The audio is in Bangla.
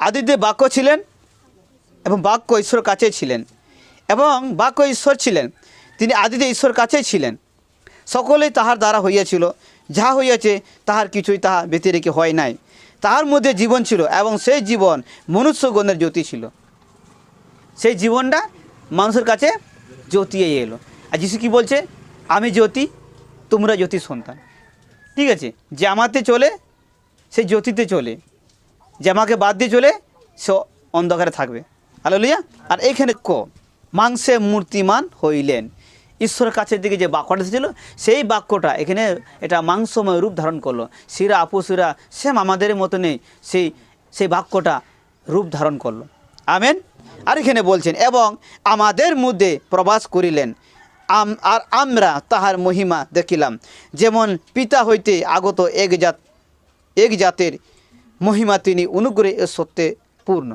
আদিতে বাক্য ছিলেন এবং বাক্য ঈশ্বর কাছে ছিলেন এবং বাক্য ঈশ্বর ছিলেন, তিনি আদিতে ঈশ্বর কাছেই ছিলেন। সকলেই তাহার দ্বারা হইয়াছিল, যাহা হইয়াছে তাহার কিছুই তাহা ব্যতিরেকে হয় নাই। তাহার মধ্যে জীবন ছিল এবং সেই জীবন মনুষ্যগণের জ্যোতি ছিল। সেই জীবনটা মানুষের কাছে জ্যোতি এলো। আর যিশু কী বলছে? আমি জ্যোতি, তোমরা জ্যোতির সন্তান। ঠিক আছে, যে আমাতে চলে সে জ্যোতিতে চলে, যে আমাকে বাদ দিয়ে চলে সে অন্ধকারে থাকবে। হালেলুয়া। আর এইখানে মাংসে মূর্তিমান হইলেন, ঈশ্বরের কাছের দিকে যে বাক্যটা এসেছিল সেই বাক্যটা এখানে এটা মাংসময় রূপ ধারণ করলো। শিরা আপুসিরা সেম আমাদের মতো নেই, সেই বাক্যটা রূপ ধারণ করলো। আমেন। আর এখানে বলছেন এবং আমাদের মধ্যে প্রবাস করিলেন, আর আমরা তাহার মহিমা দেখিলাম, যেমন পিতা হইতে আগত এক জাতের মহিমা, তিনি অনুগ্রহে সত্যে পূর্ণ।